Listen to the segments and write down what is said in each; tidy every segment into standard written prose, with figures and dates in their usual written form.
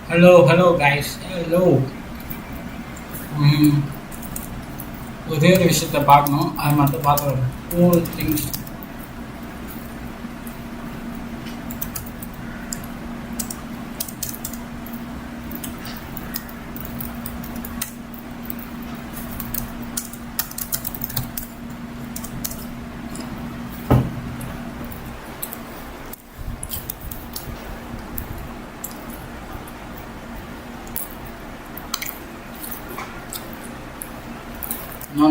Hello guys. Hello. ம், ஒரே ஒரு விஷயத்த பார்க்கணும். அது மட்டும் பார்த்துருவோம். All things. No.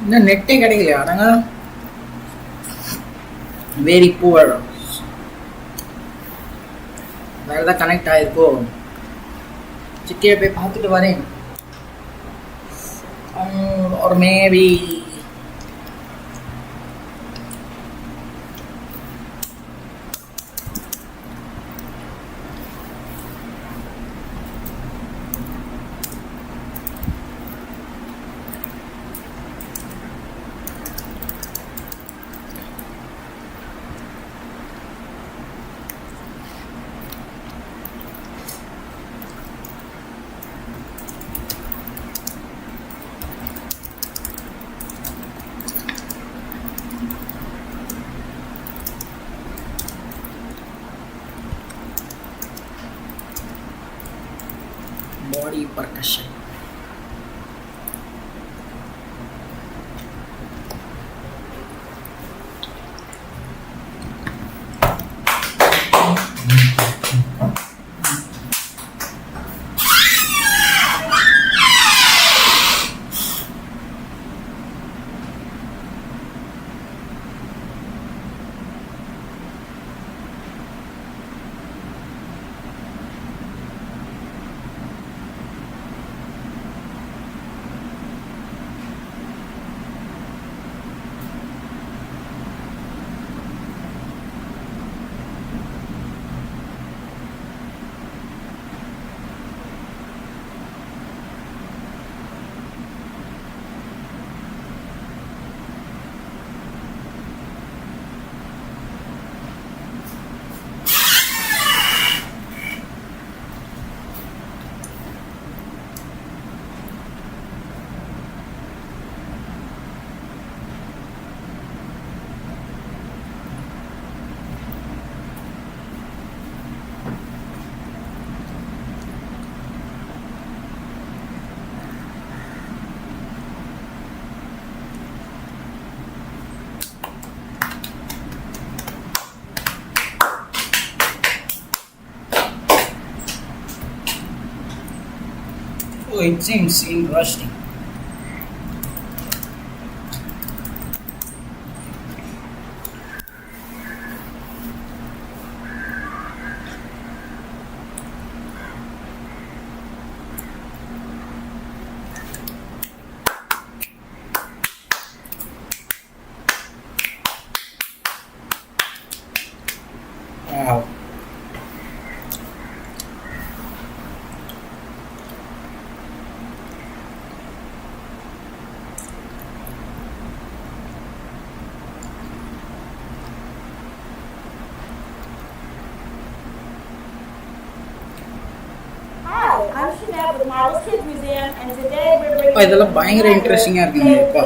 இன்னும் நெட்டே கிடைக்கலையா அடங்க. Very poor. வேற ஏதாவது கனெக்ட் ஆயிருக்கோ. சிட்டியை போய் பார்த்துட்டு வரேன். ஒரு maybe body percussion. Oh, it seems interesting. Wow. Hi, I'm Shanette with Marvel's Kids Museum, and today we're bringing Oh, இதெல்லாம் பயங்கர இன்ட்ரெஸ்டிங்கா இருக்குங்க இப்பா.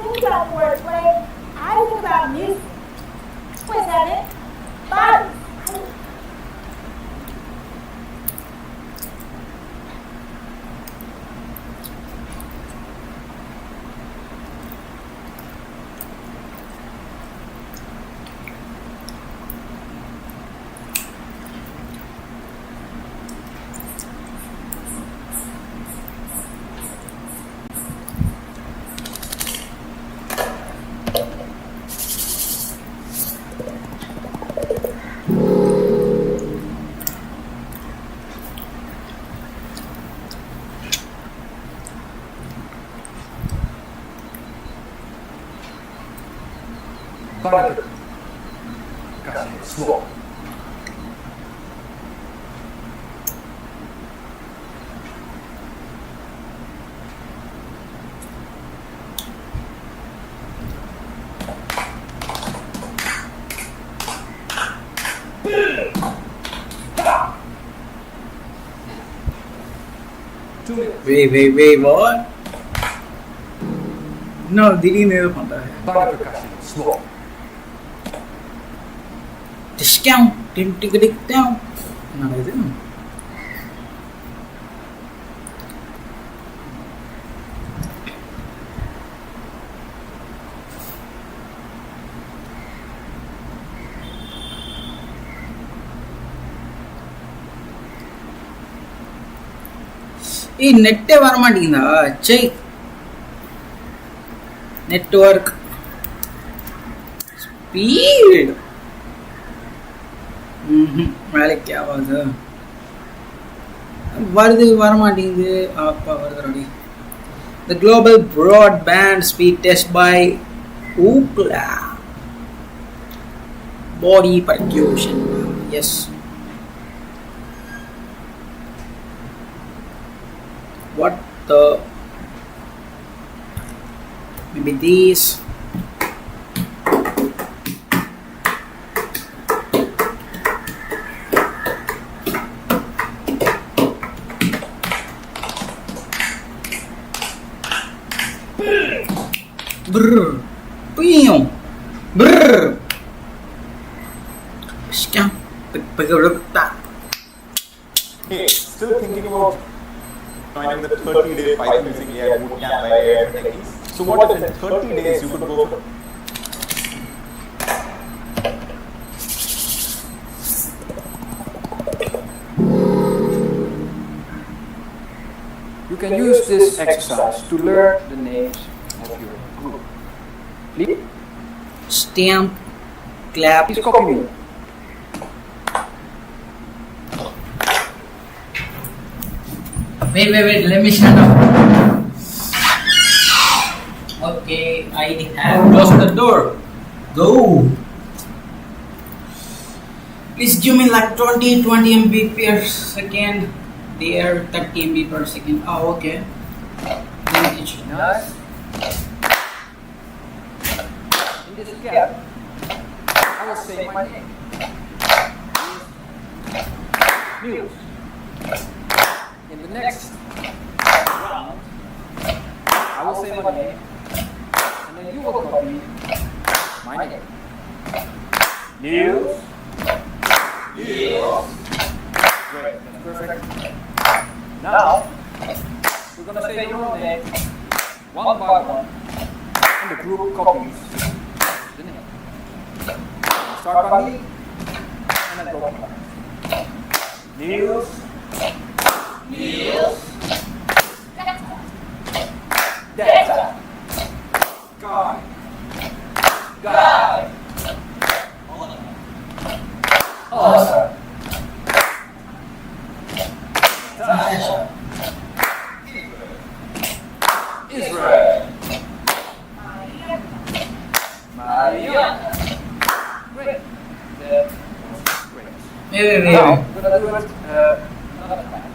Think about wordplay. I think about music. Wait a second. Bodies. Butter. Cut it small. Wait, what? No, திடீர்னு ஏதோ பண்றாரு. Butter percussion small. Discount, down. என்னடா இது? நெட்டே வர மாட்டேங்குதா? சே, நெட்வொர்க் ஸ்பீட் வேலைக்கு ஆகாது. வருது வர மாட்டேங்குது. அப்பா வருது. The global broadband speed test by Ookla. Body percussion. Yes. What the? Maybe these. Brr. Pew. Brr. Scam. Hey, still thinking about joining the 30-day Python using AI bootcamp by AI Techniques? So what if in 30 days you could go for You can use this exercise to learn the names of your group. Please, Stamp. Clap. please copy me. Wait, let me shut up. Okay, I have closed the door. Go. Please give me like 20 MB per second. There, 30 MB per second. Oh, okay. Then it should Nice. In this gap, I will say my name. News. In the next round, I will say my name, and then you will copy my name. News. Great, that's perfect. Now, we're going to say your own name, one by one, and the group copies the name. Start by me, and then go by. Niels. Guy. Guy. Awesome. Tasha. Israel. Maria. Great. That was great. Wait. Now, we're gonna do it another time.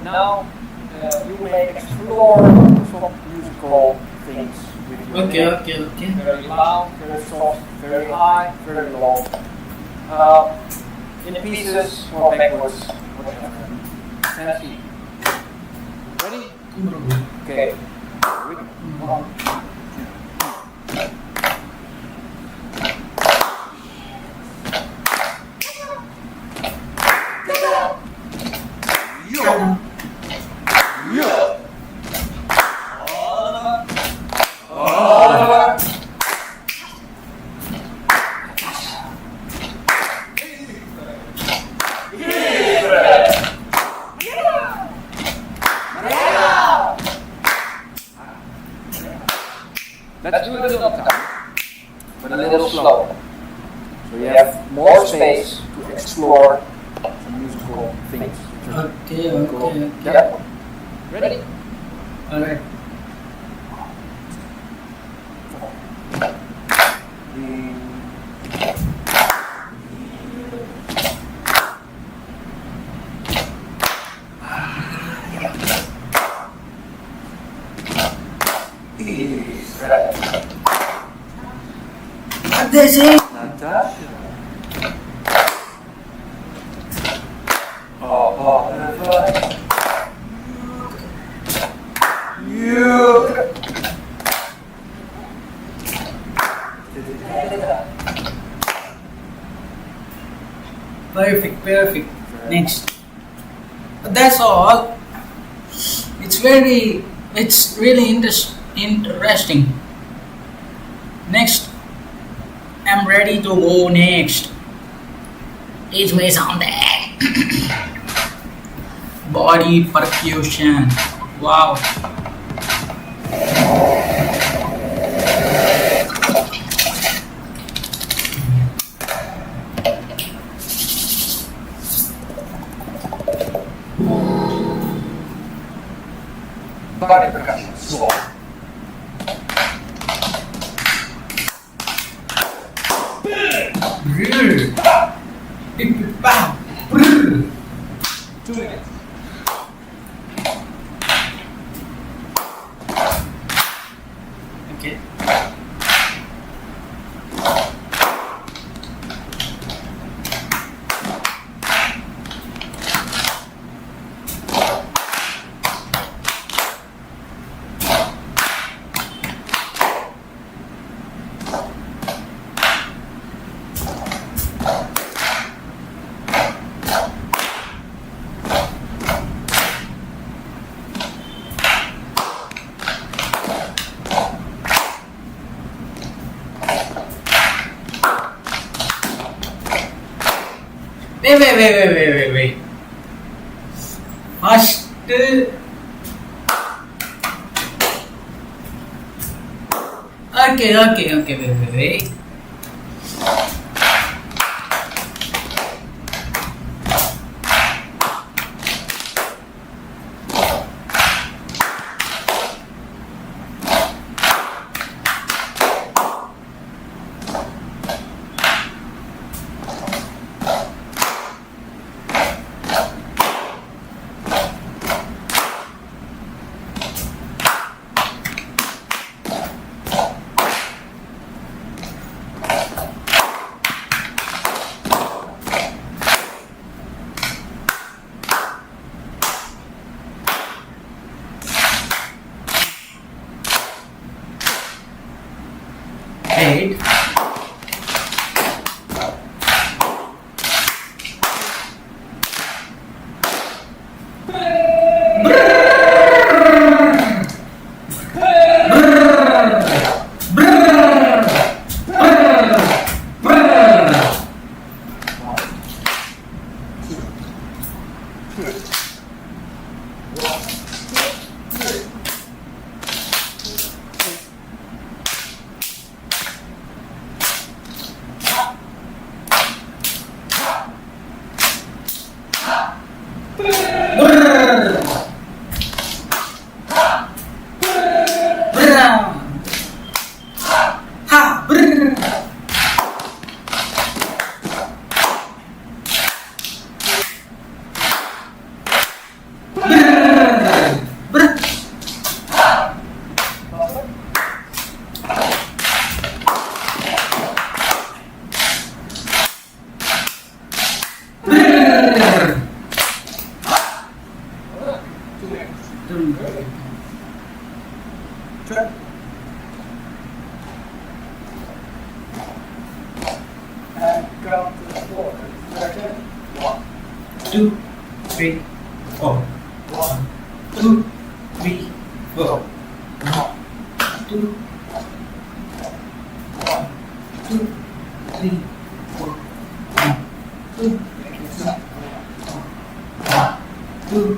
Now, you may explore some musical things with your name. Okay. Very loud, very soft, very high, very low. In pieces or backwards, whatever. Fancy. Ready? Okay. Here we go. 1, 2, 3. Let's do it another time, but a little slower. So you have more space to explore some musical things. Okay. Yep. Ready? Alright. What they say? Natasha. Oh, you. Perfect. Next. That's all. It's really interesting. Next. I'm ready to go next. Teach me something. Body percussion. Wow. Body percussion. Slow. Pow. 2 minutes. Okay. Wait. First. Okay, wait. Wait. 2, 3, 4. 1, 2, 3, 4. 1, 2, 3, 4. 1, 2, 2,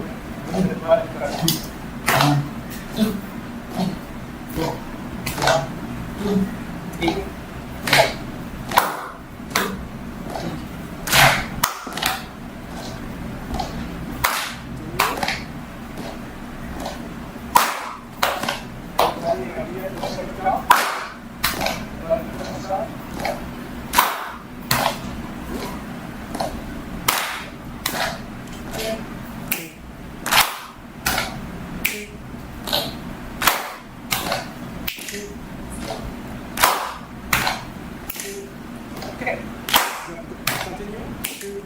3. Okay. Continue. 2,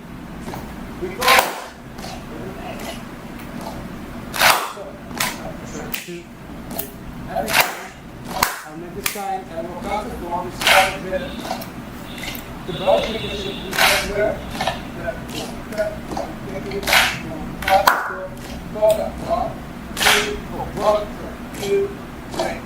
3, go. So, 2, every time I'll make this sign and we'll count it going to start with the ball position is everywhere. Go. 1, 2, 3.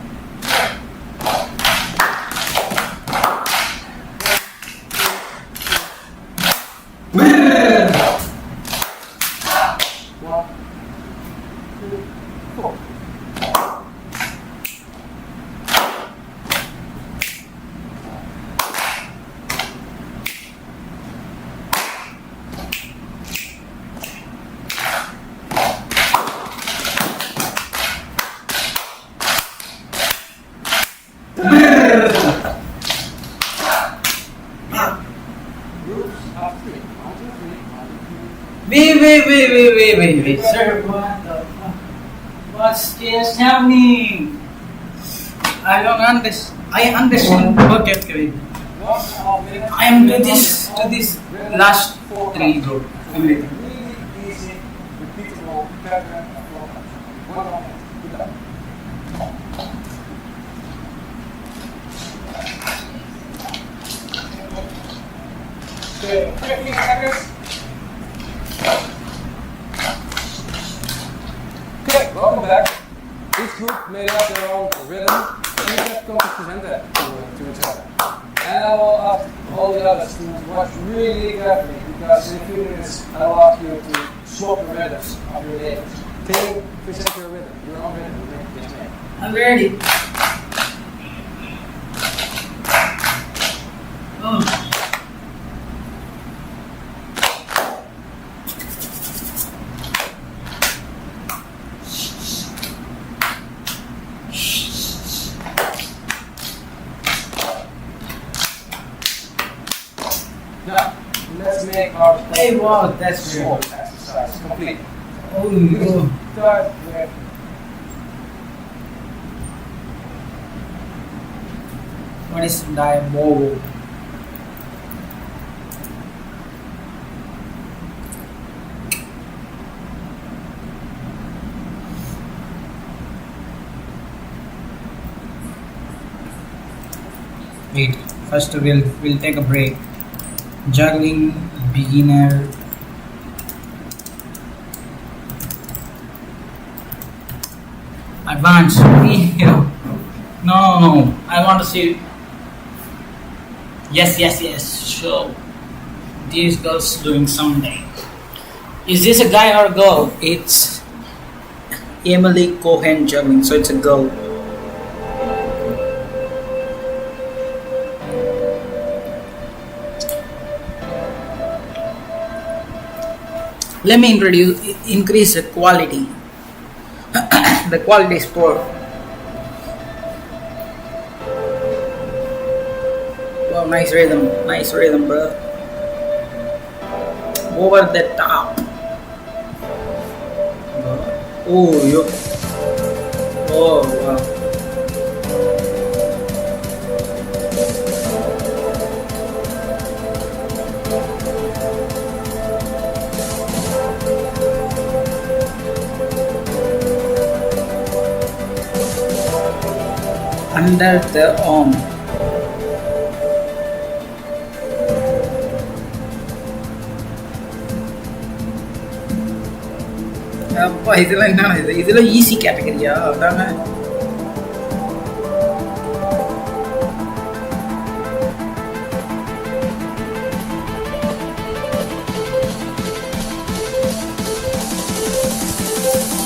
Wait, sir, what the fuck? What's just happening? I don't understand. I understand. Okay. I am to this last 3 bro. Everything. Really easy, repeatable pattern of movement. One moment. Good luck. Okay, 15 seconds. Okay, welcome back. Each group made up their own rhythm. Each have come to present that to each other. And I will ask all the others to watch really carefully because in a few minutes I will ask you to swap the rhythms of your days. Can you present your rhythm, your own rhythm? Yes, ma'am. I'm ready. Oh. Now, let's make our Hey, wow, that's swap weird. exercise complete. Oh no. Start with What is diabolo? Wait, first we'll take a break. Juggling beginner. Advanced. No. I want to see. Yes. Sure. This girl's doing something. Is this a guy or a girl? It's Emily Cohen juggling, so it's a girl. Let me increase the quality. The quality is poor. Wow, nice rhythm, bro. Over the top. Oh, yo. Oh, wow. Under the arm. அப்பா இதெல்லாம் என்ன இதெல்லாம் easy கேட்டகரியா அதானே.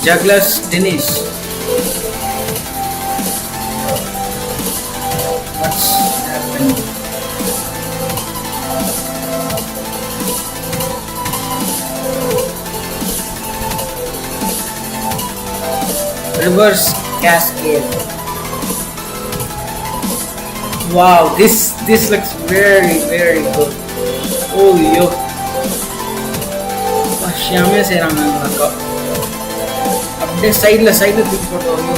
Juggler's tennis. What's happening? Reverse cascade. Wow, this looks very good. Oh yo. ஷியாமே செய்கிறாங்க அந்த அக்கா. அப்படியே சைடில் தூக்கி போட்டு.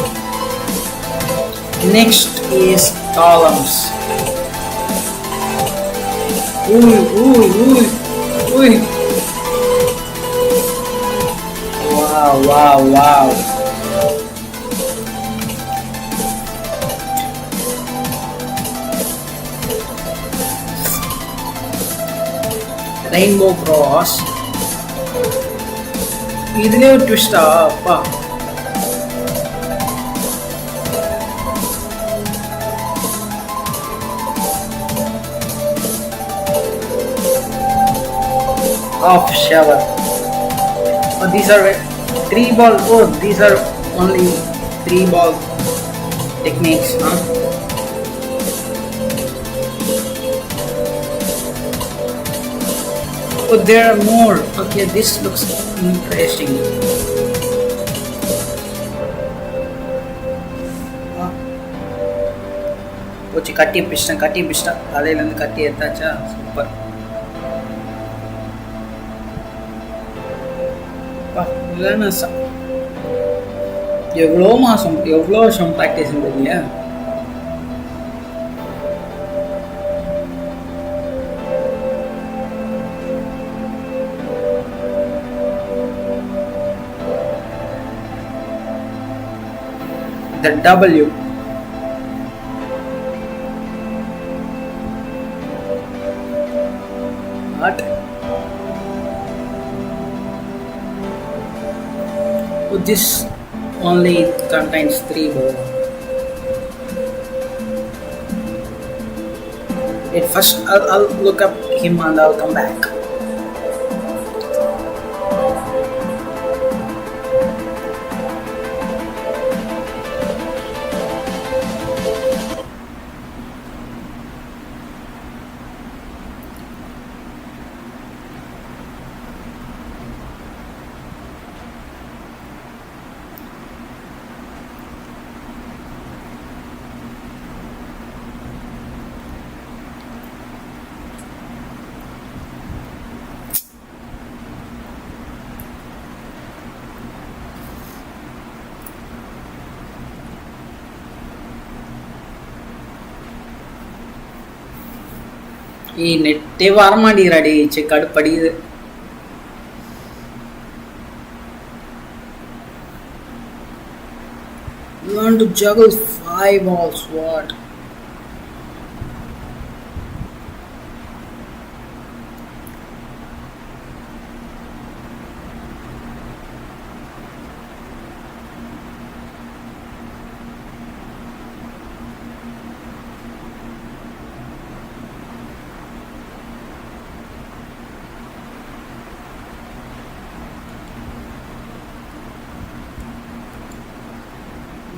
Next is columns. Ooh. Wow. Rainbow cross. இதுலயே ஒரு ட்விஸ்டா அப்பா. Off shower. Oh, these are 3 ball. Oh, these are only 3 ball techniques, huh? Oh, there are more. Okay, this looks interesting. போச்சு, கட்டி பிடிச்சிட்டேன். தலையிலேருந்து கட்டி எடுத்தாச்சா, சூப்பர். இல்லைன்னா எவ்வளோ வருஷம் ப்ராக்டிஸ் இருந்தீங்க. The W. What? Oh, this only contains 3 balls. Wait, first I'll look up him and I'll come back. நெட்டே வரமாட்டேங்கிறாடி, கடுப்படிக்குது. Learn to juggle 5 balls. What?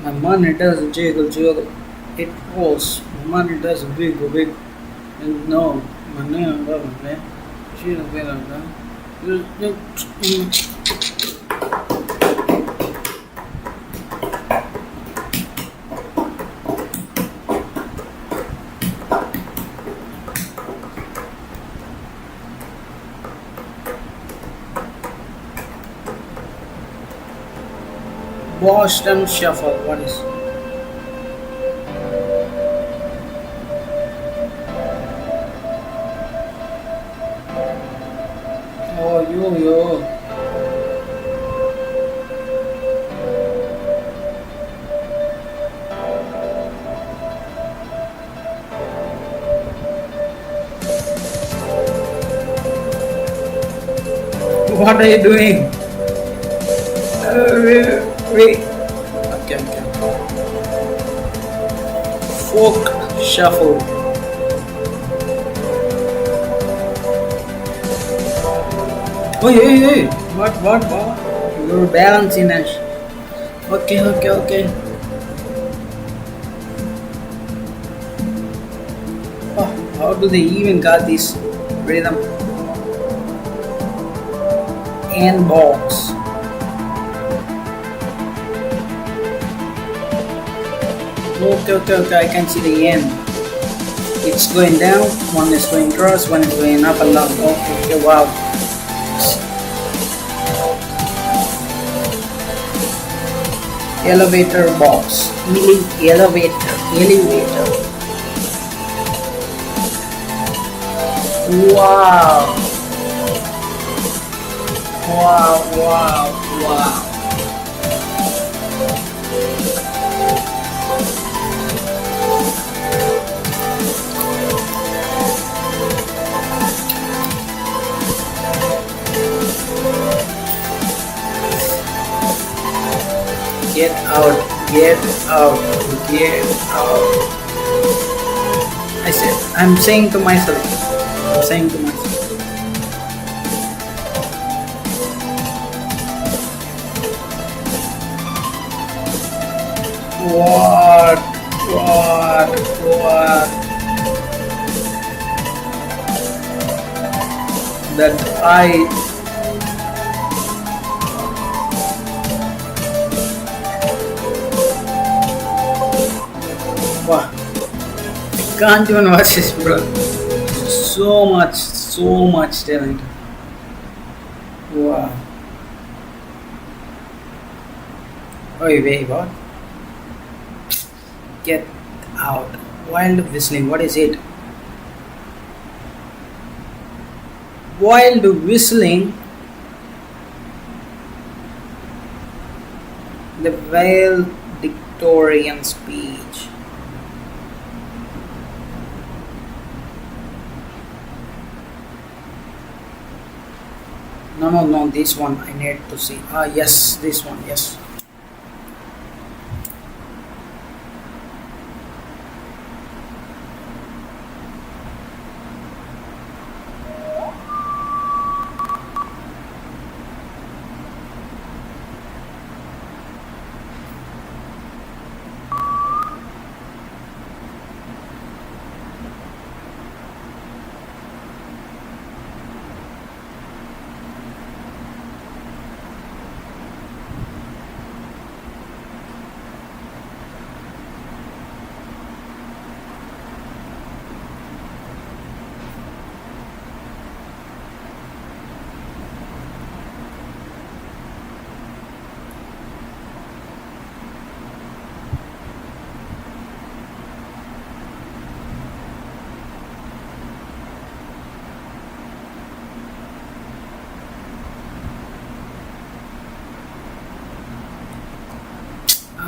My money does jiggle. It rolls. My money does big. And no, money on the man. She don't get on that. Boston Shuffle. What is? Oh, yo. What are you doing? Wait. Okay. Folk shuffle. Oh, hey. What? You're balancing and okay. Oh, how do they even got this rhythm? And box. Okay, I can see the end. It's going down, one is going cross, one is going up and down. Okay, wow. Elevator box. Elevator. Wow. Get out. I'm saying to myself. What? That wow. Can't even watch this, bro. So much talent. Wow. Oh, wait, what? Get out. Wild whistling, what is it? Wild whistling. The valedictorian speech. No, this one I need to see. Yes, this one, yes.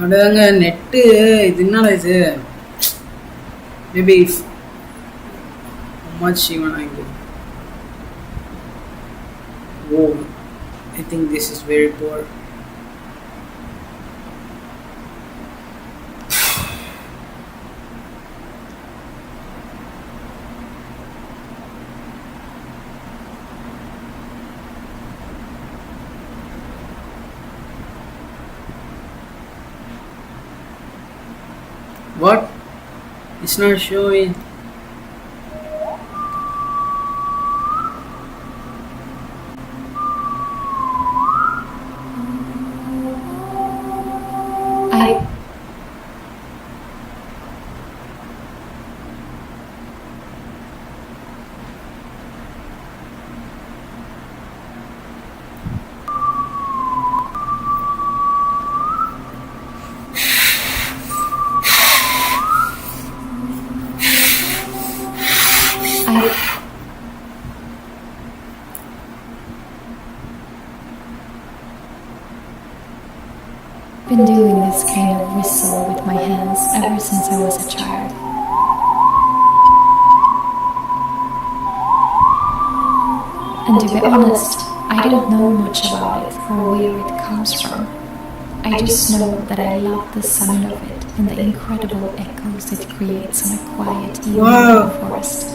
அடங்க net இது என்னடா இது maybe much even I go. Whoa, I think this is very poor. What? It's not showing. Been doing this kind of whistle with my hands ever since I was a child. And to be honest, I don't know much about it or where it comes from. I just know that I love the sound of it and the incredible echoes it creates on a quiet evening in the forest.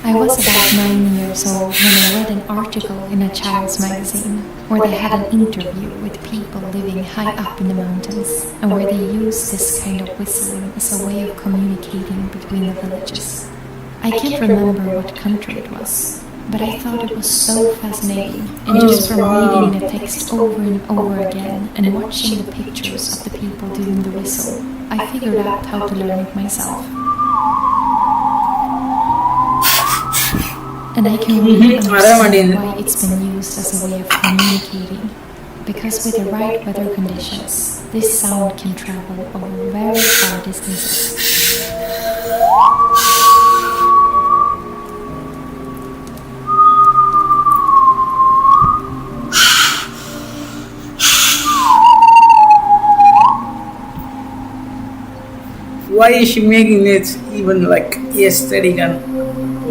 I was about 9 years old when I read an article in a child's magazine where they had an interview with people living high up in the mountains and where they used this kind of whistling as a way of communicating between the villages. I can't remember what country it was, but I thought it was so fascinating, and just from reading the text over and over again and watching the pictures of the people doing the whistle, I figured out how to learn it myself. And I can really understand why it's been used as a way of communicating, because with the right weather conditions, this sound can travel over very far distances. Why is she making it even like aesthetic and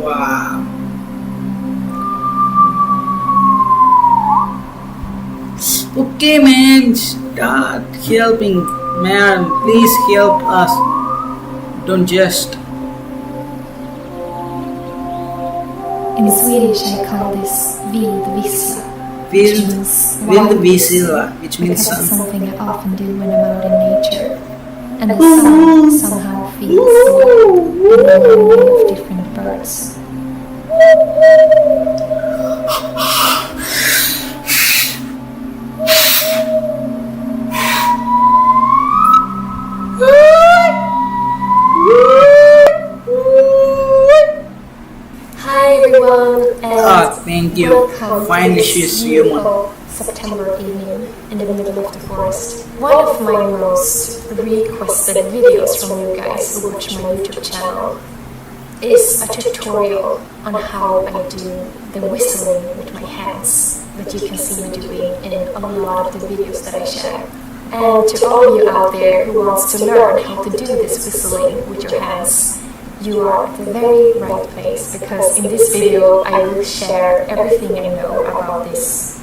wow. Okay man, start helping man, please help us. Don't just. In Swedish I call this vildvissla, Vildvissla, which means because it's sun. something I often do when I'm out in nature. And the sound somehow feels like a memory of different birds. Hi everyone, and Thank you. welcome Finally to she's this human. beautiful September evening in the middle of the forest. One of my most requested videos from you guys who watch my YouTube channel is a tutorial on how I do the whistling with my hands that you can see me doing in a lot of the videos that I share. And to all of you out there who wants to learn how to do this whistling with your hands, you are at the very right place, because in this video I will share everything I know about this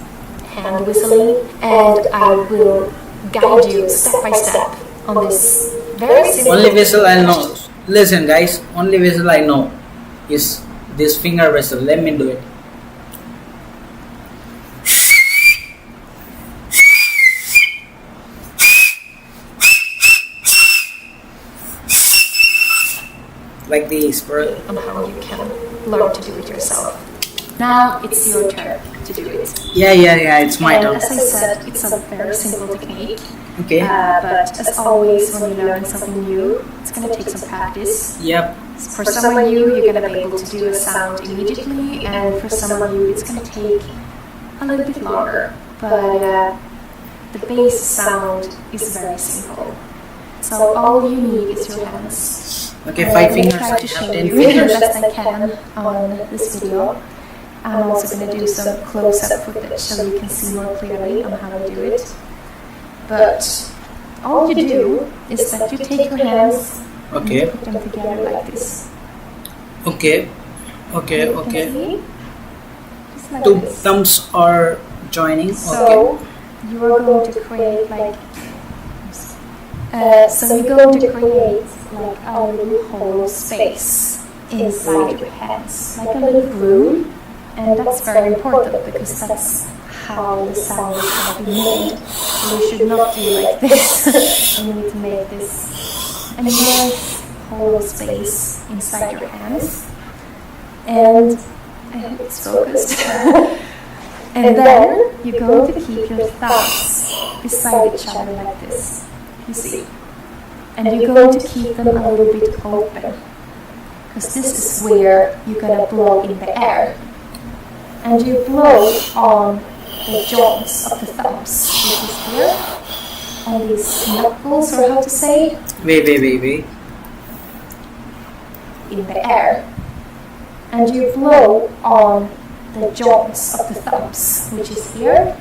hand whistling, and I will guide you step by step on this very simple. Only whistle I know. Listen guys, only whistle I know is this finger whistle. Let me do it. Like this, bro. On how you can learn to do it yourself. Now it's your turn to do it. Yeah, it's my And turn. as I said, it's a very simple technique. Okay. But as always, when you learn something new, it's going to take some practice. Yep. For some of you, you're going to be able to do a sound immediately, and for some of you, it's going to take a little bit longer. But the base sound is very simple. So all you need is your hands. Okay, 5 I'm fingers. try I to have show 10 you the fingers. best I can on this video. I'm also going to do some close-up footage so you can see more clearly on how I do it. But all you do is that you take your hands Okay. and put them together like this. Okay. You can see? Just like Two this. thumbs are joining. Okay. So you are going to create like so you're going to create like a little hollow space inside your hands, like a little room, and that's very important because that's how the sound is going to be made. So you should not do like this. You need to make this a nice hollow space inside your hands, and I hope it's focused. And then you're going to keep your thumbs beside each other like this. You see, and you're going to keep them a little bit open, because this is where you're going to blow in the air, and you blow on the joints of the thumbs, which is here, on these knuckles, or how to say, Wait. in the air, and you blow on the joints of the thumbs, which is here,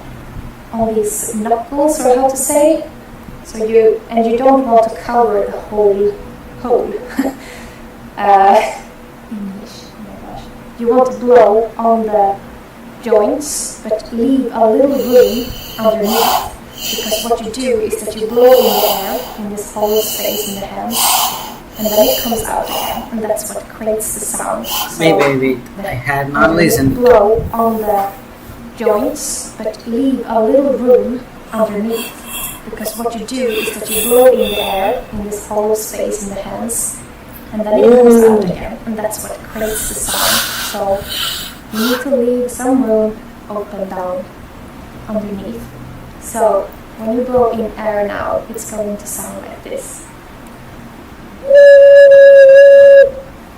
on these knuckles, or how to say, So you don't want to cover the whole hole. English, oh my gosh. You want to blow on the joints, but leave a little room underneath. Because what you do is that you blow in the air in this hollow space in the hands, and then it comes out again, and that's what creates the sound. So Wait. I had not listened. Blow on the joints, but leave a little room underneath. Because what you do is that you blow in the air in this hollow space in the hands, and then it comes out again, and that's what creates the sound. So you need to leave some room open down underneath. So when you blow in air now, it's going to sound like this.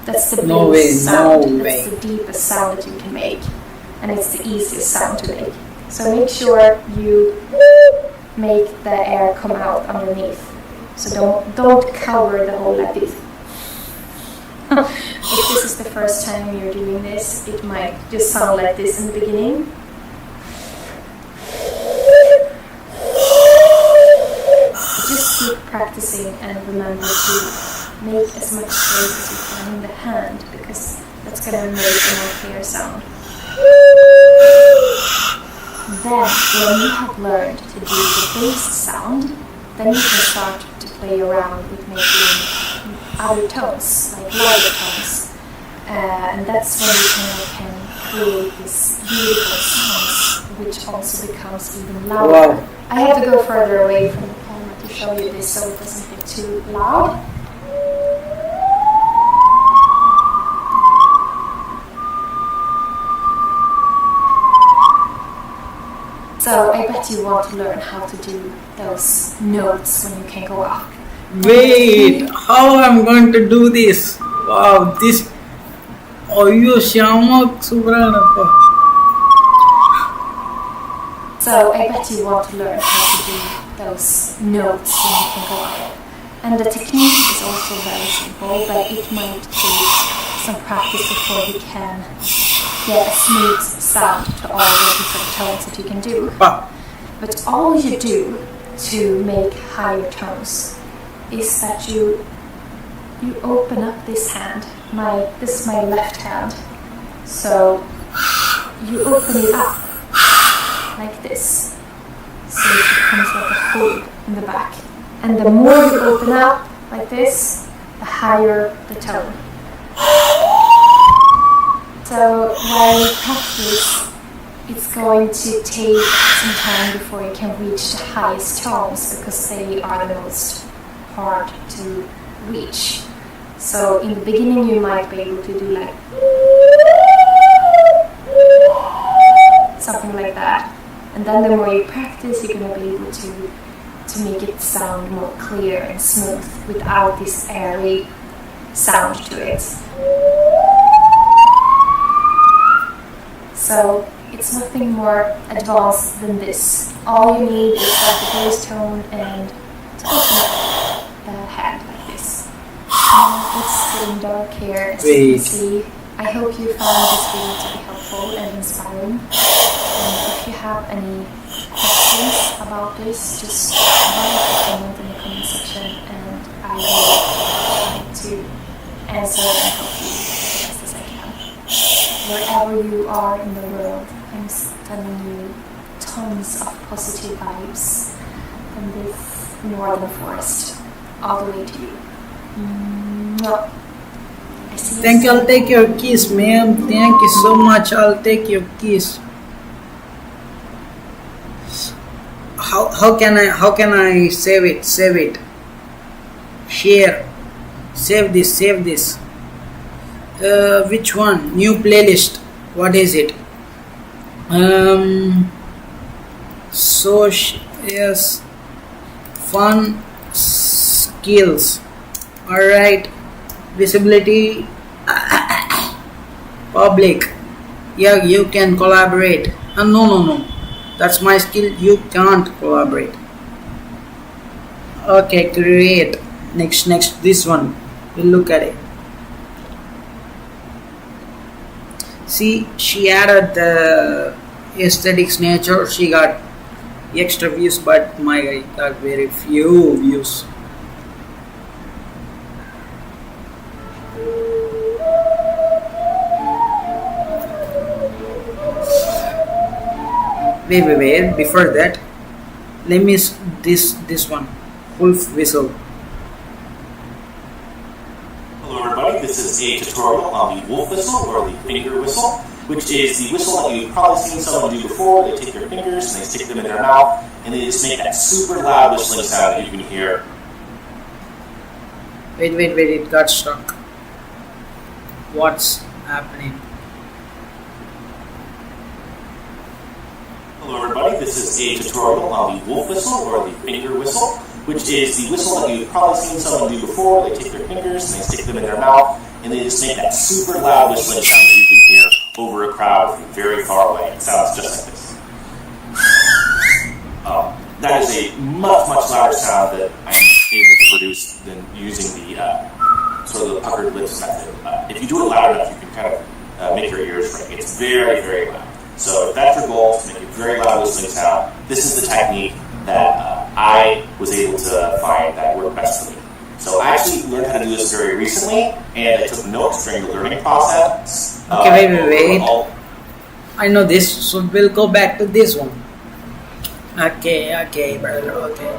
That's the No biggest way, sound. no That's way. the deepest sound that you can make, and it's the easiest sound to make. So make sure you make the air come out underneath. So don't cover the hole like this. If this is the first time you're doing this, it might just sound like this in the beginning. Just keep practicing and remember to make as much space as you can in the hand, because that's going to make a more clear sound. Then, when you have learned to do the bass sound, then you can start to play around with making other tones, like lighter tones. And that's when you can create this beautiful sounds, which also becomes even louder. Wow. I have to go further away from the camera to show you this so it doesn't get too loud. So I bet you want to learn how to do those notes when you can go up. Wait, how I'm going to do this? Wow, this. Oh, you Shyamak Subranappa. So I bet you want to learn how to do those notes when you can go up. And the technique is also very simple, but it might take some practice before you can get a smooth sound to all the different tones that you can do. Ah, But all you do to make higher tones is that you open up this hand. This is my left hand. So you open it up like this. So it becomes like a hole in the back. And the more you open up like this, the higher the tone. So while you practice, it's going to take some time before you can reach the highest tones, because they are the most hard to reach. So in the beginning you might be able to do like something like that, and then the more you practice, you're going to be able to make it sound more clear and smooth without this airy sound to it. So it's nothing more advanced than this. All you need is like the bass tone and to open up the hand like this. It's getting dark here, as you Wait. can see. I hope you found this video to be helpful and inspiring. And if you have any questions about this, just write a comment in the comment section, and I will try to answer and help you as best as I can. Wherever you are in the world, I'm sending you tons of positive vibes from this northern forest all the way to you. Mwah. I see you thank you. soon. I'll take your kiss, ma'am. Thank you so much. I'll take your kiss. How can I save it? Save it. Share. Save this. Which one? New playlist. What is it? So yes, fun skills. All right. Visibility. Public. Yeah, you can collaborate. No. That's my skill. You can't collaborate. Okay, great. Next. This one. We'll look at it. See, she added the aesthetics nature. She got extra views, but my got very few views. Wait. Before that, let me this one. Wolf whistle. Hello everybody, this is a tutorial on the wolf whistle or the finger whistle, which is the whistle that you've probably seen someone do before. They take their fingers and they stick them in their mouth and they just make that super loud whistling sound that you can hear. Wait, it got stuck. What's happening? Hello everybody, this is a tutorial on the wolf whistle or the finger whistle, which is the whistle that you've probably seen someone do before. They take their fingers and they stick them in their mouth and they just make that super loud whistling sound that you can hear over a crowd from very far away. It sounds just like this. That is a much louder sound that I'm able to produce than using the sort of the puckered lips method. If you do it loud enough, you can kind of make your ears ring. It's very loud. So if that's your goal, to make a very loud whistling sound, this is the technique that I was able to find that worked best for me. So I actually learned how to do this very recently, and I took notes during the learning process. Okay, wait. I know this, so we'll go back to this one. Okay, brother, okay.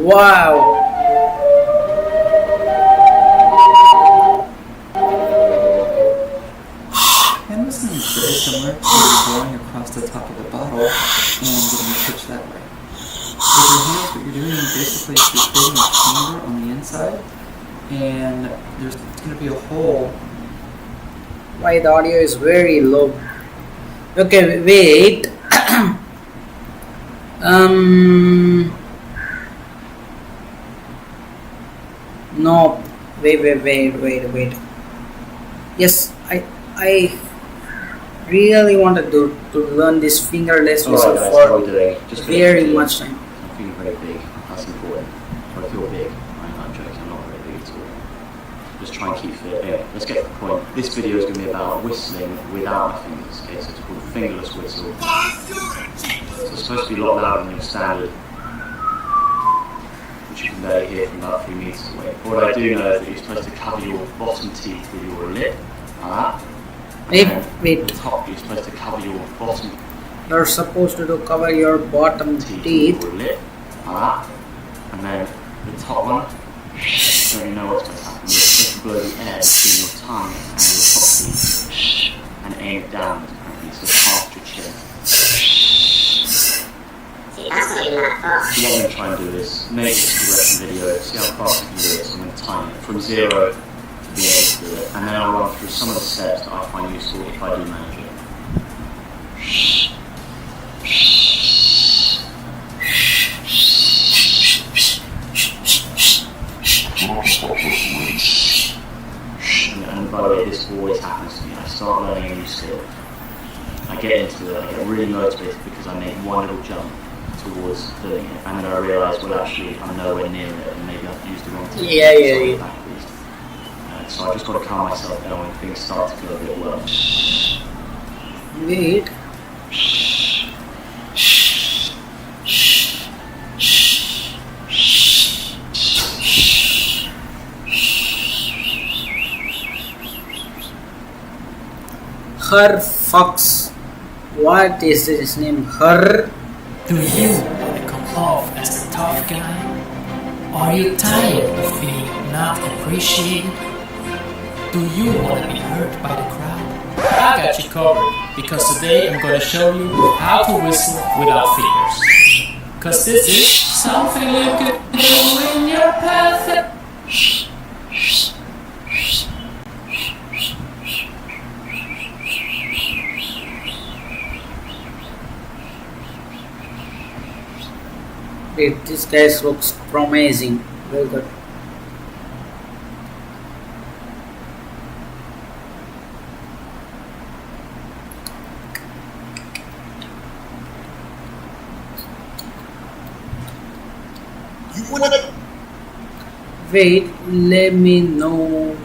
Wow! And this is very similar to blowing across the top of the bottle and getting a pitch that way. With your hands, what you're doing basically is you're creating a chamber on the inside, and there's going to be a hole. Why the audio is very low? Okay, wait. No, wait. Yes, I really wanted to learn this fingerless whistle for very much time. I'm feeling very big. That's important. If I feel big, I'm joking. I'm not very big at all. Just try and keep fit. Anyway, let's get to the point. This video is going to be about whistling without my fingers. Okay, so it's called fingerless whistle. So it's supposed to be a lot louder than your standard, which you can barely hear from about 3 meters away. What I do know is that you're supposed to cover your bottom teeth with your lip, like that. Wait. At the top, you're supposed to cover your bottom You're supposed to cover your bottom teeth. with your lip, like that. And then the top one, don't you know what's going to happen. You're supposed to blow the air between your tongue and your top teeth and aim it down, apparently, so past your chin. So what I'm going to try and do is make this progression video, see how fast I can do it. So I'm going to time it from 0 to be able to do it, and then I'll run through some of the steps that I find useful if I do manage it. And by the way, this always happens to me. I start learning a new skill. I get into it, I get really motivated because I make one little jump towards doing it, and then I realise, well, actually, I'm nowhere near it, and maybe I've used the wrong technique. Yeah. Backwards. So I just got to calm myself down when things start to feel a bit worse. Wait. Her Fox. What is his name? Her. Do you want to come off as the tough guy? Are you tired of being not appreciated? Do you want to be hurt by the crowd? I got you covered, because today I'm going to show you how to whistle without fingers. Cause this is something you could do when you're perfect. This guy looks promising. Very good. Wait, let me know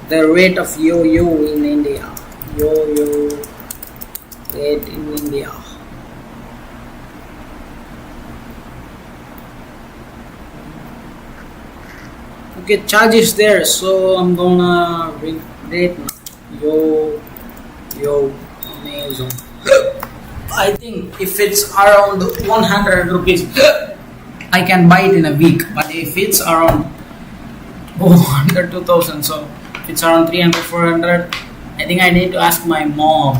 the rate of yo-yo in India. Yo-yo rate in India. Okay, charge is there, so I'm gonna rate yo Amazon. I think if it's around 100 rupees, I can buy it in a week. But if it's around 400, 2000, so if it's around 300, 400, I think I need to ask my mom.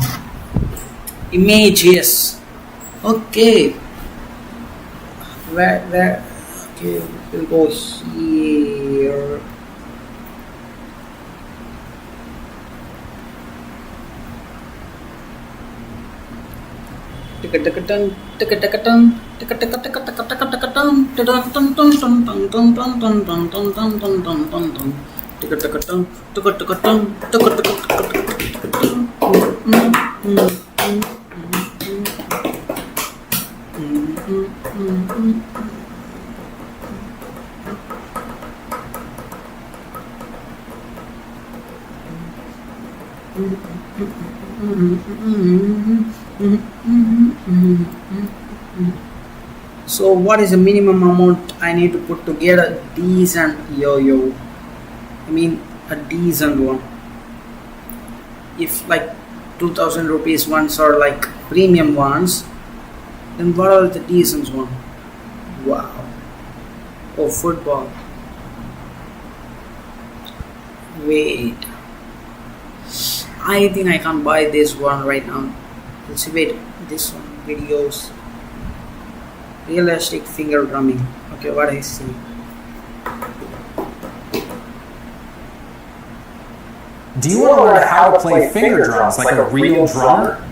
Images. Okay. Where? Okay, we'll go here. So what is the minimum amount I need to put to get a decent yo-yo? I mean a decent one. If like 2000 rupees ones are like premium ones, then what are the decent ones? Wow. Oh, football. Wait. I think I can't buy this one right now. Let's see, wait, this one, videos. Realistic finger drumming. Okay, what I see. Do you want to learn how to play finger drums like a real drummer?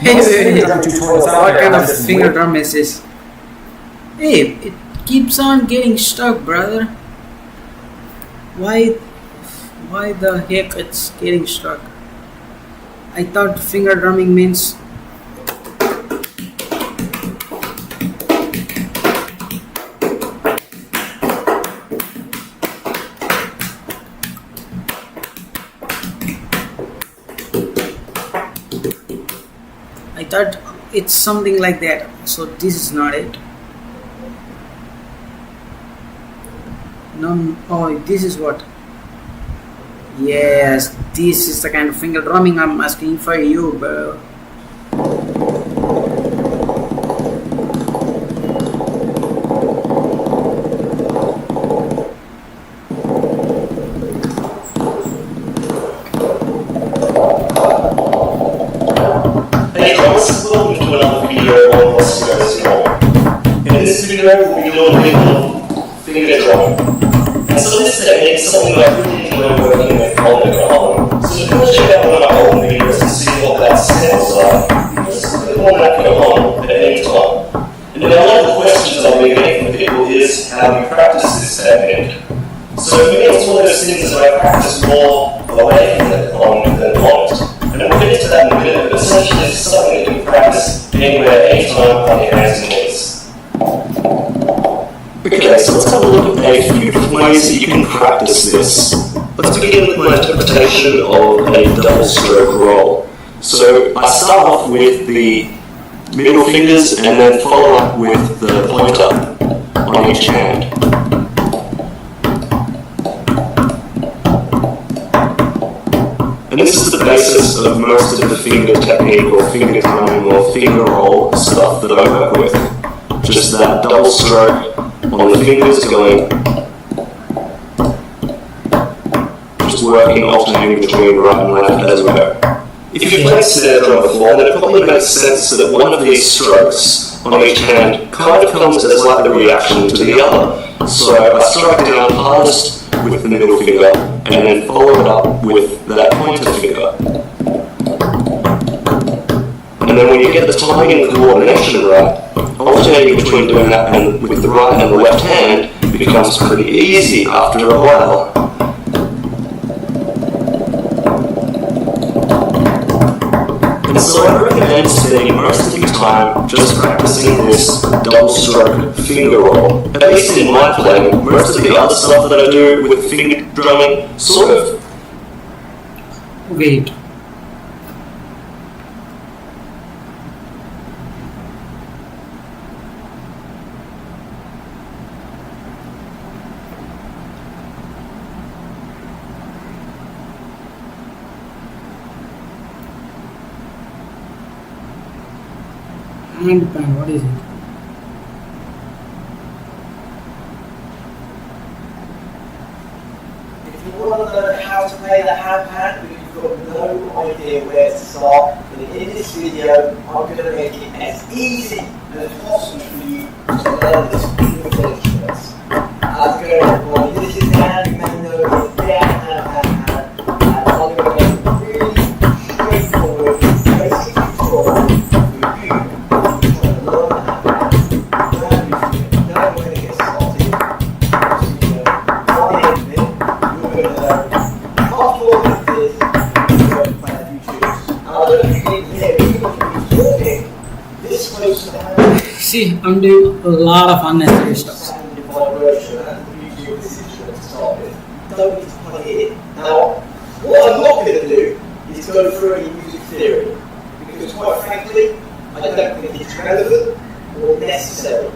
Hey, Drum tutorials out what there kind are of just finger weird. drum is this? Hey, it keeps on getting stuck, brother. Why the heck it's getting stuck? I thought finger drumming means it's something like that. So this is not it. No, oh, this is what? Yes, this is the kind of finger drumming I'm asking for you, bro. Hey guys, welcome to another video on Oscar. In this video, we'll be doing a bit of finger drumming. And so this technique is something that I really enjoy working with on the home. So if you want to check out one of my old videos and see what that sounds like, just click on that on at any time. And then a lot of the questions I'll be getting from people is how do you practice this technique? So for me, it's one of those things that I practice more away from the on than on it. And we'll get into that in a minute, but essentially it's something that you can practice anywhere, anytime, on your hands and knees. Okay, so let's have a look at a few different ways that you can practice this. Let's begin with my interpretation of a double stroke roll. So I start off with the middle fingers and then follow up with the pointer on each hand. And this is the basis of most of the finger technique or finger drumming or finger roll stuff that I work with. Just that double stroke on the fingers going, just working, alternating between right and left as we go. If you've played snare drum before, then it probably makes sense that one of these strokes on each hand kind of comes as like the reaction to the other. So I strike down hardest with the middle finger and then follow it up with that pointer finger. And then when you get the timing and coordination right, alternating between doing that and with the right and the left hand becomes pretty easy after a while. So I recommend spending most of your time just practicing this double stroke finger roll. At least in my playing, most of the other stuff that I do with finger drumming sort of... Wait. Handpan, what is it? If you want to learn how to play the handpan, but you've got no idea where to start, then in this video, I'm going to make it as easy as possible for you to learn this beautiful instrument. I'm going to this is the handpan, it's their handpan, and I'm going to make a really straightforward, basic tutorial for you. See, I'm doing a lot of unnecessary stuff. Don't need to play it. Now, what I'm not going to do is go through any music theory, because quite frankly, I don't think it's relevant or necessary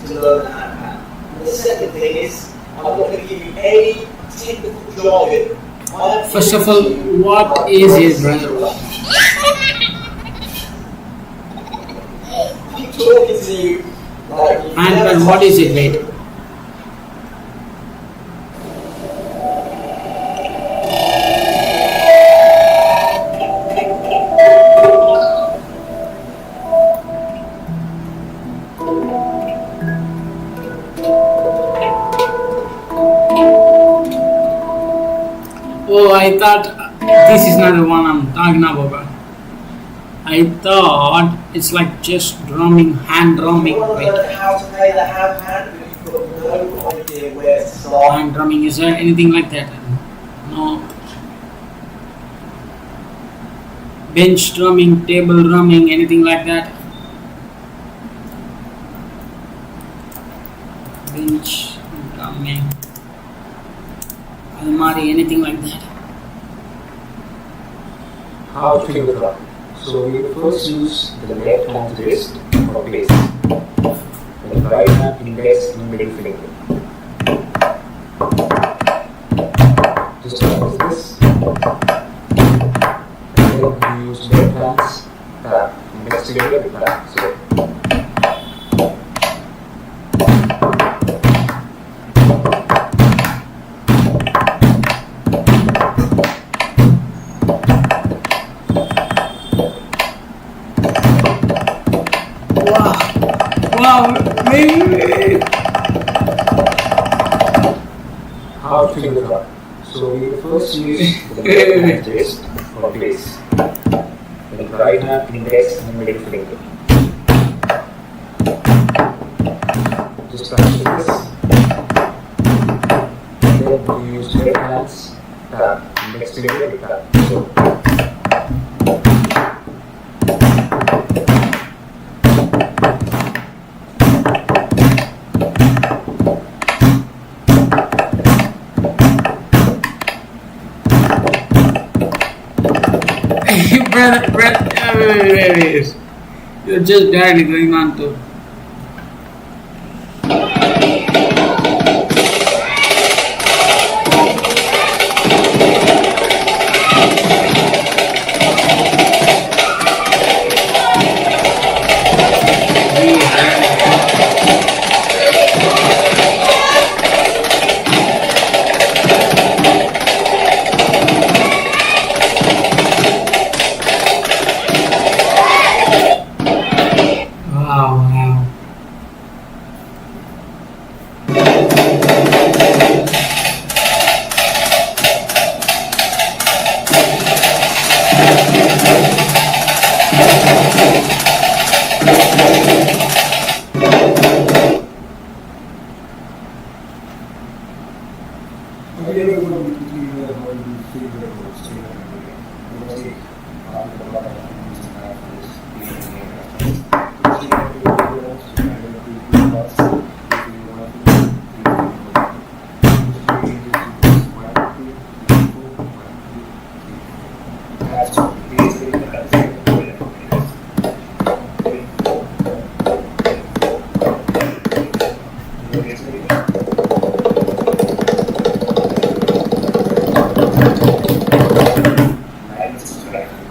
to learn the handpan. And the second thing is, I'm not going to give you any technical jargon. First of all, what is it, brother? Keep talking to you like you Handpan, what is it, wait? Oh, I thought this is not the one I'm talking about. I thought it's like just drumming, hand drumming. Wait. How to play the handpan, but you've got no idea where to start. Hand drumming, is there anything like that? No. Bench drumming, table drumming, anything like that? Bench drumming. Almari, anything like that? How to finger drum. So we first use the left hand wrist for bass, and the right hand index and middle finger. Just like this. And then we use left hand's tap, index finger and tap. So how to finger drum. So we first use the left hand wrist for bass, and the right hand index and middle finger. Just like this. And then we use left hand's tap, index finger and tap. So wait. You're just directly going on to. Wow, right.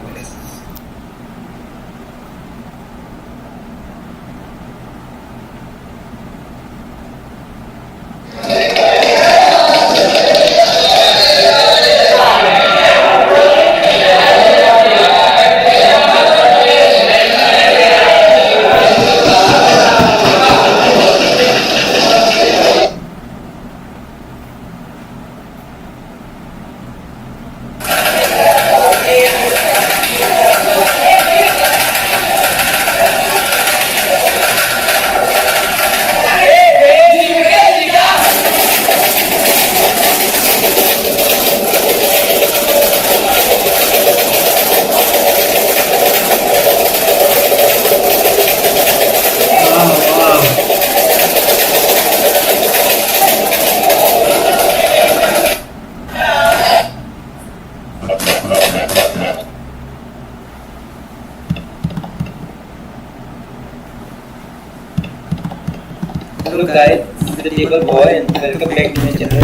Hello guys, this is the table boy and welcome back to my channel.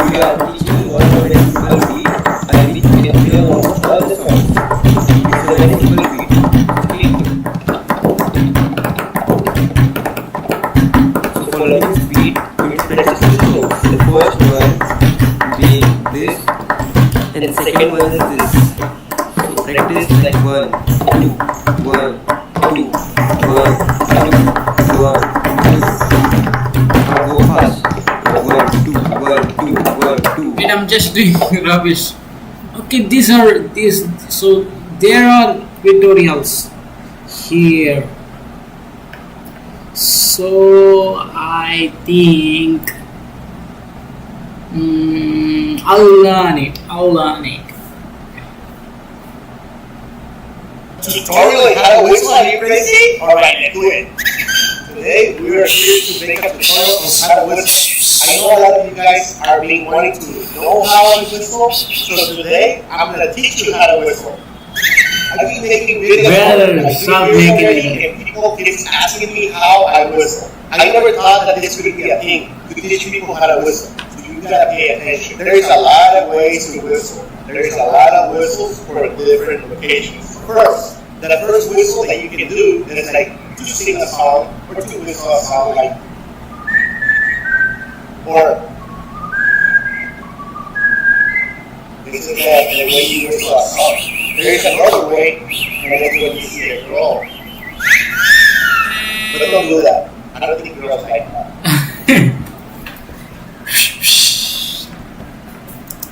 We are teaching you one more simple beat by which you can play almost all the songs. It's a very simple beat. So for learning this beat, you need to practice two songs. The first one being this and the second one is this. So practice like 1, 2, 1, 2, 1, 2, 1. Go fast. 1, 2, 1, 2, 1, 2. Wait, I'm just doing rubbish. Okay, so there are tutorials here. So I think I'll learn it. Tutorial on how to whistle, are you crazy? Alright, let's do it. Today we are here to make a tutorial on how to whistle. I know a lot of you guys are being wanting to know how to whistle, so today I'm going to teach you how to whistle. I've been making videos and people keep asking me how I whistle. I never thought that this would be a thing, to teach people how to whistle. So you gotta pay attention. There's a lot of ways to whistle. There's a lot of whistles for different locations. First, the first whistle that you can do is like to sing a song or to whistle a song like, or this is the way you whistle a song. There's another way, and that's what you see a girl. But don't do that. I don't think girls like that.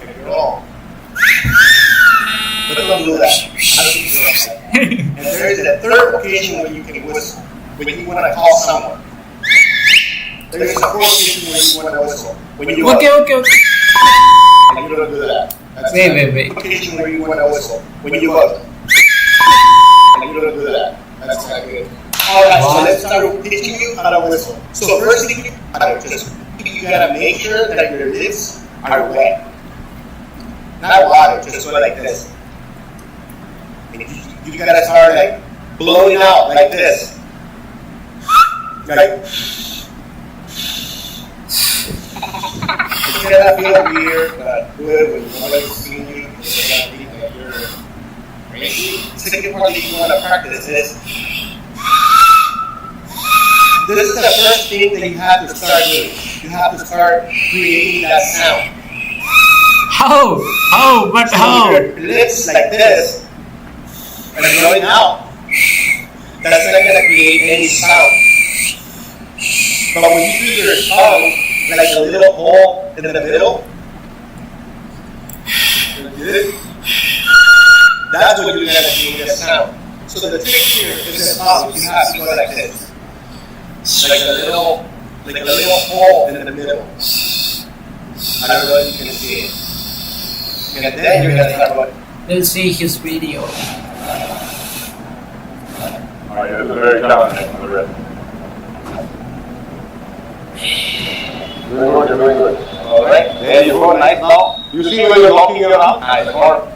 A girl. But don't do that. I don't think girls like that. And there is a third occasion when you can whistle, when you want to call someone. There is a fourth occasion when you want to whistle. When you Okay. and you don't do that. That's Wait. occasion where you want to whistle. When you go and you don't do that. That's not good. Alright, so let's start with teaching you how to whistle. So first thing, you gotta make sure that your lips are wet. Not water, just go like this. And you gotta start like blowing out like this. Like, it's gonna feel weird, but good when nobody's seeing you. It's gonna be like you're crazy. The second part that you wanna practice is, this is the first thing that you have to start doing. You have to start creating that sound. How? So your lips like this and blowing out. That's not gonna create any sound. But when you do your tongue, like a little hole in the middle, that's when you're gonna create a sound. So the trick here is that you have to go like this. Like a little hole in the middle. I don't know if you can see it. And then you're gonna start going. We'll see his video. Alright, this is very challenging for the rest. You're doing good. Alright, there you go, nice now. You see when you're locking your arm? Nice, or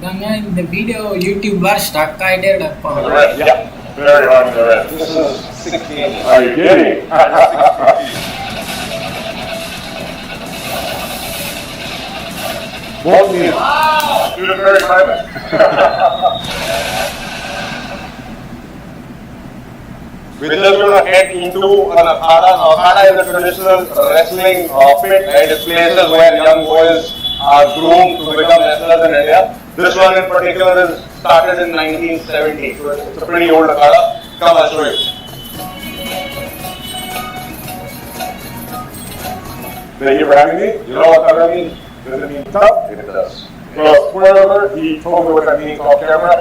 In the video, YouTube bar stuck. I did a The rest, yeah. Very hard in the rest. this is 16. Are you kidding? Both knees. You did very clever. We're just going to head into an akhada. Akhada is a traditional wrestling fit, right? It's places where young boys are groomed to become wrestlers in India. This one in particular is started in 1970, so it's a pretty old akhada. Come, I'll show you. Thank you for having me. You know what that means? Does it mean tough? It does. So, wherever he told me what that means off camera,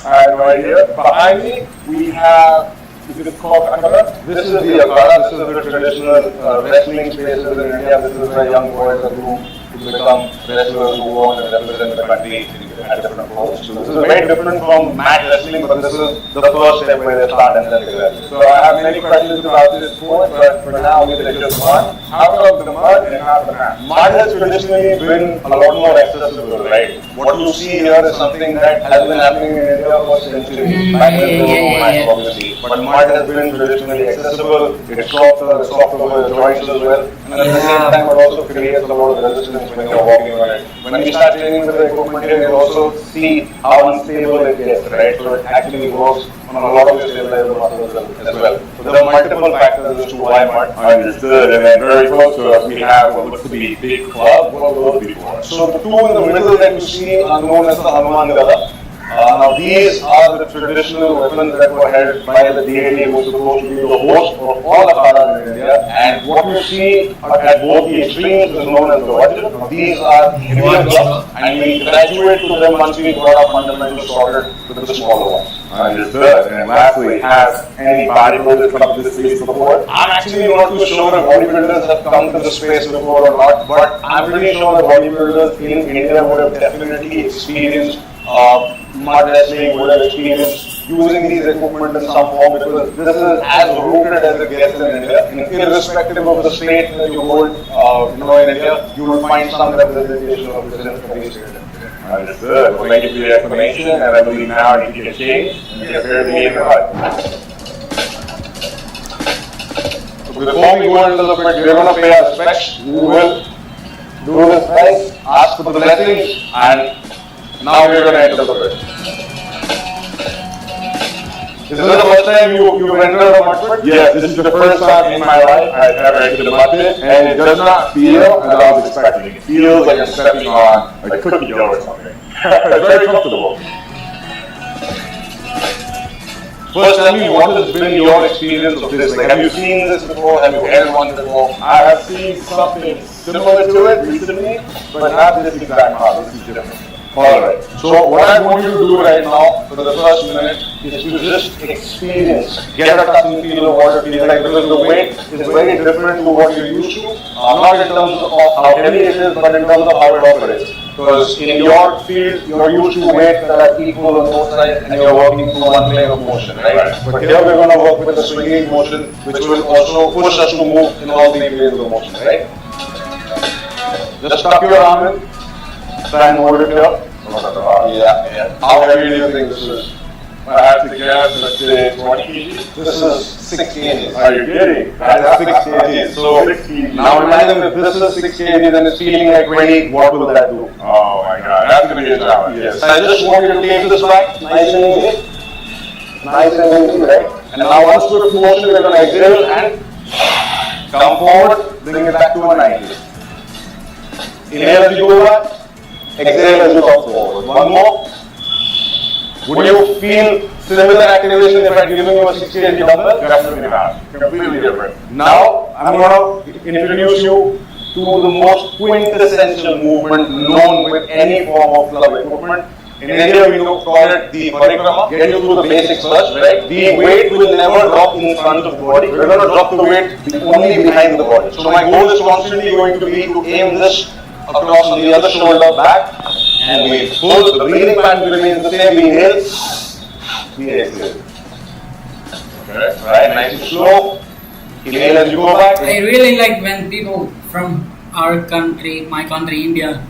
I had no idea. Behind me, we have. Is it called akhada? This is the akhada. This is the traditional wrestling spaces in India. This is where young boys are groomed to become wrestlers who go on and represent the country at different roles. So this is very different from mat wrestling, but this is the first step where they start and then they go. So I have many questions about this sport, but for now we'll take just one. Half of the mud and half the mat. Mud has traditionally been a lot more accessible, right? What you see here is something that has been happening in India for centuries. Obviously, but mud has been traditionally accessible. It's softer over the joints as well, and at the same time it also creates a lot of resistance when you're walking on it. When we start training with the equipment here, you also see how unstable it gets, right? So it actually works on a lot of your stabilizer muscles as well. So there are multiple factors as to why mud. Understood. And then very close to us, we have what looks to be big club. What will those be for? So the two in the middle that you see are known as the Hanuman Gada. Now these are the traditional weapons that were held by the deity who was supposed to be the host of all akhadas in India, and what you see at both the extremes is known as the Vajra. Now these are heavier gloves, and we graduate to them once we got our fundamentals sorted with the smaller ones. Understood. And lastly, has any bodybuilders come to this space before? I'm actually not too sure if bodybuilders have come to this space before or not, but I'm pretty sure that bodybuilders in India would have definitely experienced mud wrestling, would have experienced using these equipment in some form, because this is as rooted as it gets in India. And irrespective of the state that you hold, in India, you will find some representation of this in these states. Understood. Well, thank you for the explanation, and I believe now you can change and get fairly in the mud. Before we go into the pit, we're going to pay our respects. We will do this thing, ask for the blessings, and now we're going to enter the pit. Is this the first time you've entered a mud pit? Yes, this is the first time in my life I've ever entered a mud pit, and it does not feel as I was expecting. It feels like I'm stepping on like cookie dough or something. It's very comfortable. First, tell me, what has been your experience of this? Like, have you seen this before? Have you held one before? I have seen something similar to it recently, but not this exact model. This is different. Alright, so what I want you to do right now for the first minute is to just experience, get a touch and feel of what it feels like, because the weight is very different to what you're used to. Not in terms of how heavy it is, but in terms of how it operates. Because in your field, you're used to weights that are equal on both sides, and you're working through one plane of motion, right? But here we're going to work with a swinging motion, which will also push us to move in all three planes of motion, right? Just tuck your arm in. Try and hold it here. Yeah. How heavy do you think this is? I have to guess, let's say 20 kg. This is 6 kg. Are you kidding? That's 6 kg. So, now imagine if this is 6 kg, then it's feeling like 20. What will that do? Oh my god, that's going to be a challenge. Yes. I just want you to take this back, nice and easy. Nice and easy, right? And now once with motion, we're going to exhale and come forward, bring it back to a 90. Inhale as you go back. Exhale as you come forward. One more. Would you feel similar activation if I had given you a 6 kg dumbbell? Definitely not. Completely different. Now, I'm going to introduce you to the most quintessential movement known with any form of club equipment. In India, we call it the parikrama. Get you through the basics first, right? The weight will never drop in front of the body. We're going to drop the weight only behind the body. So my goal is constantly going to be to aim this across on the other shoulder back, and we pull. The breathing pattern remains the same. We inhale, we exhale. Okay, right, nice and slow. Inhale as you go back. I really like when people from our country, my country, India,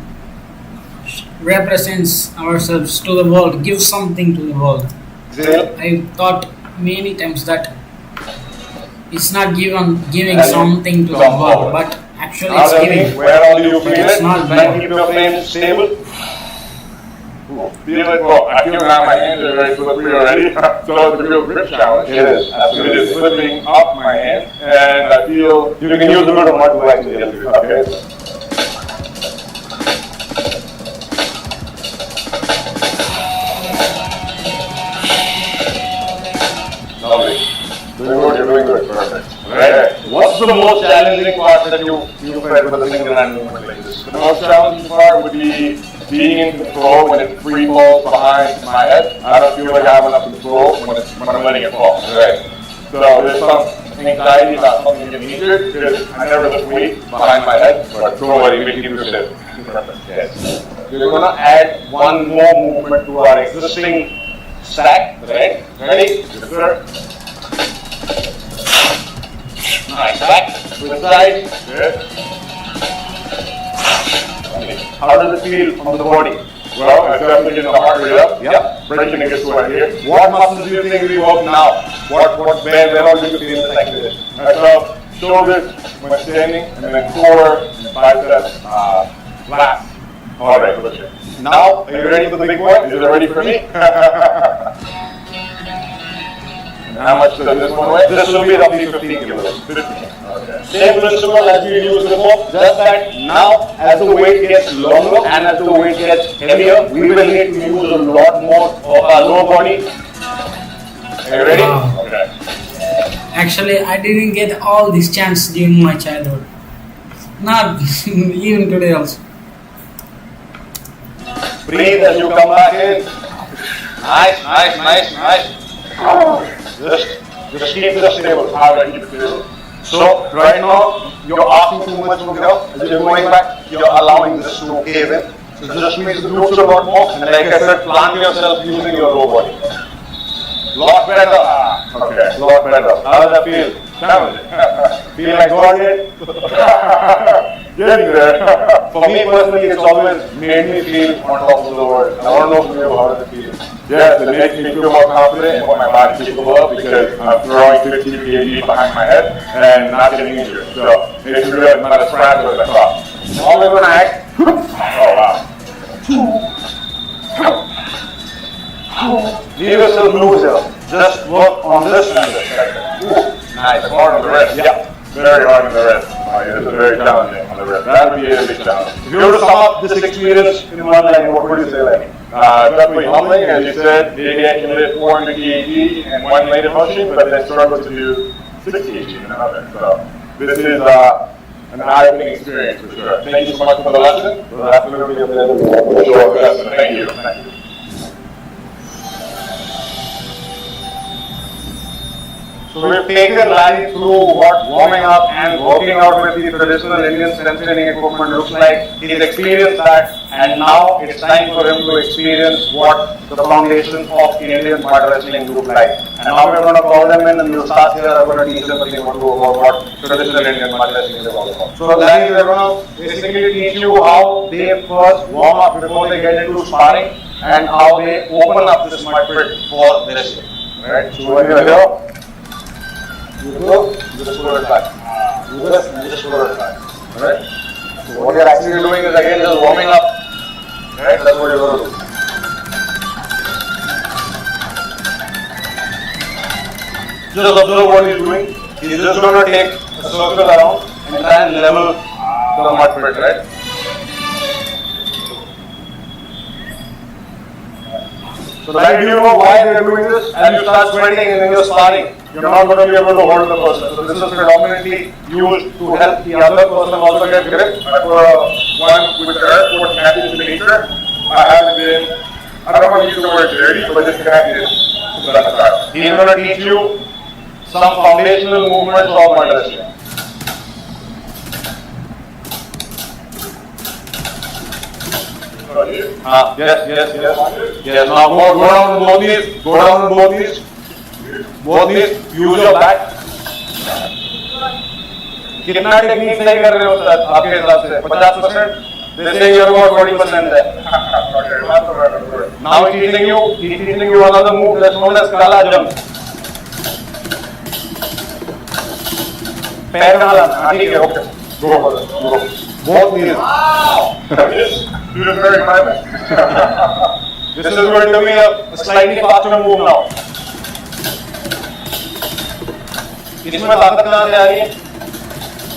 represents ourselves to the world, give something to the world. Exhale. I thought many times that it's not giving something to the world, but Actually, Now it's tell me, giving. where all do you feel It's it? not Try and keep your frame stable. Feel it? Well, I feel now my hands are very slippery already. So it's a real grip challenge. It is. Absolutely. It is slipping up my hand. And I feel you can use a little muscle like to get through. Okay? Lovely. Doing good, you're doing good. Perfect. Right? What's the most challenging part that you felt with a single hand movement like this? The most challenging part would be being in control when it free falls behind my head. I don't feel like I have enough control when I'm letting it fall. Right? So there's some anxiety about something getting injured because I never lift weight behind my head, but don't worry, we can keep this in. Perfect. Yes. We're going to add one more movement to our existing stack. Right? Ready? Yes, sir. Nice. Back. Switch side. Good. How does it feel on the body? Well, it's definitely getting the heart rate up. Yep. Breaking against right here. What muscles do you think we work now? What band where all do you feel the neck is? So shoulders when standing, and then core and biceps flat. All right, push it. Now, are you ready for the big one? Is it ready for me? How much does this one weigh? This will be roughly 15 kilos. 15. Okay. Same principle as we used before, just that now as the weight gets longer and as the weight gets heavier, we will need to use a lot more of our lower body. Are you ready? Wow. Okay. Actually, I didn't get all this chance during my childhood. Not even today also. Breathe as you come back in. Nice, nice, nice, nice. Just keep this stable. How do I keep it stable? So, right now, you're asking too much from here. As you're going back, you're allowing this to cave in. So just squeeze the glutes a lot more. And like I said, plant yourself using your lower body. Lot better. Okay, lot better. How does that feel? Challenging. Feel like going in? Getting there. For me personally, it's always made me feel on top of the world. I want to know from you, how does it feel? Yes, it makes me feel more confident in what my body is capable of because I'm throwing 50 kg behind my head and not getting injured. So it's really not as fragile as I thought. Now we're going to act. Oh wow. Leave yourself loose here. Just work on this and this. Nice. Hard on the wrist. Yeah. Very hard on the wrist. This is very challenging on the wrist. That would be a big challenge. If you were to sum up this experience in one line, what would you say, Lenny? Definitely humbling, as you said. They can lift 400 kg in one lane of motion, but they struggle to do 6 kg in another. So this is an eye-opening experience for sure. Thank you so much for the lesson. It was absolutely a pleasure to show our lesson. Thank you. Thank you. So we've taken Larry through what warming up and working out with the traditional Indian strength training equipment looks like. He's experienced that, and now it's time for him to experience what the foundation of Indian mud wrestling looks like. And now we're going to call them in, and we'll start here. I'm going to teach them something about what traditional Indian mud wrestling is all about. So Larry, we're going to basically teach you how they first warm up before they get into sparring, and how they open up this mud pit for wrestling. Alright, so when you're here, you go, you just pull it back. You this, and just pull it back. Alright? So what you're actually doing is again just warming up. Alright? That's what you're going to do. Just observe what he's doing. He's just going to take a circle around and try and level the mud pit, right? So like, do you know why they're doing this? As you start sweating and then you're sparring, you're not going to be able to hold the person. So this is predominantly used to help the other person also get grip. But for one with earth, what happens in nature, I don't want to use the word dirty, but this guy is. He's going to teach you some foundational movements of mud wrestling. Yes. Now go down on both knees. Go down on both knees. Both knees. Use your back. कितना technique सही कर रहे हो sir आपके हिसाब से 50%? They say you're about 40% there. Now he's teaching you another move that's known as Kala jump. पैर कहाँ लाना? ठीक है, okay. Go for it. Go. Both knees. Do the very moment. This is going to be a slightly faster move now. इसमें ताकत कहाँ से आ रही है?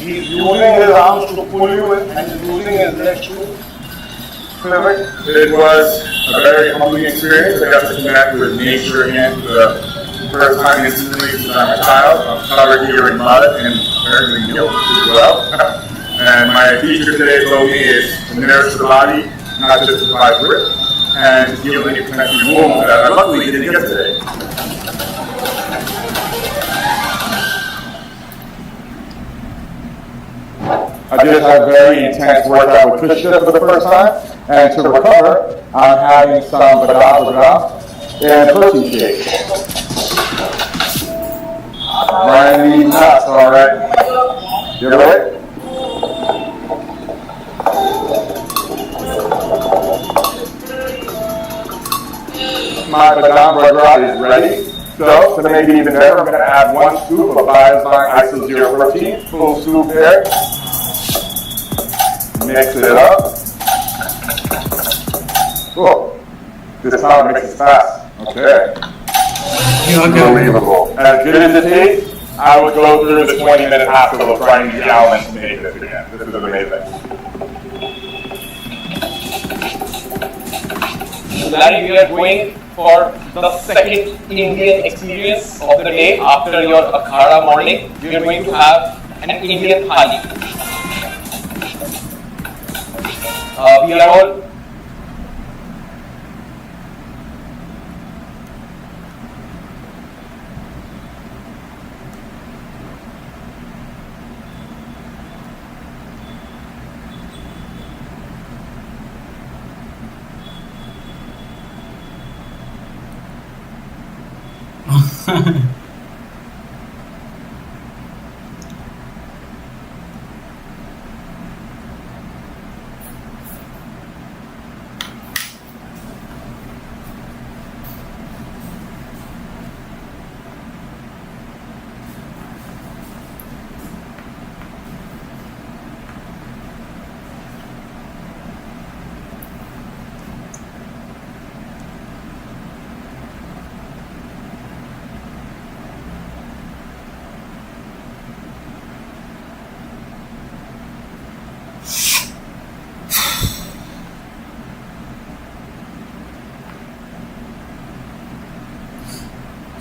He's using his arms to pull you in and using his legs to pivot. It was a very humbling experience. I got to connect with nature again for the first time instantly since I'm a child. I'm covered here in mud and apparently guilt as well. And my teacher today told me it's to nourish the body, not just to provide grip, and to heal any connecting wounds that I luckily didn't get today. I did have a very intense workout with Krishna for the first time, and to recover, I'm having some badam and protein shake. Brian needs nuts, alright? You ready? My badam burger is ready. So, to make it even better, I'm going to add 1 scoop of Biosline Iso Zero protein, full scoop there. Mix it up. Cool. This time it mixes fast. Okay. Unbelievable. As good as it tastes, I would go through the 20-minute hassle of trying the elements to make this again. This is amazing. So Larry, we are going for the second Indian experience of the day after your Akhada morning. We are going to have an Indian thali. We are all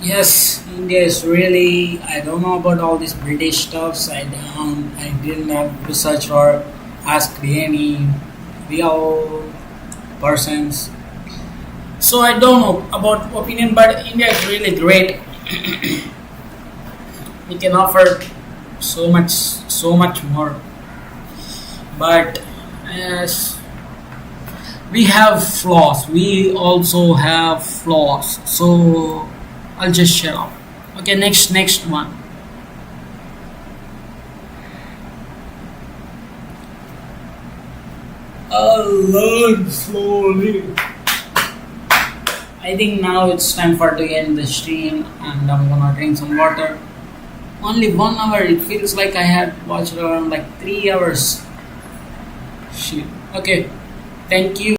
Yes, India is really, I don't know about all these British stuffs. I didn't have research or ask any real persons. So I don't know about opinion, but India is really great. We can offer so much more. But yes, we have flaws. We also have flaws. So I'll just shut up. Okay, next one. I'll learn slowly. I think now it's time for to end the stream, and I'm gonna drink some water. Only 1 hour. It feels like I had watched around like 3 hours. Shit. Okay. Thank you.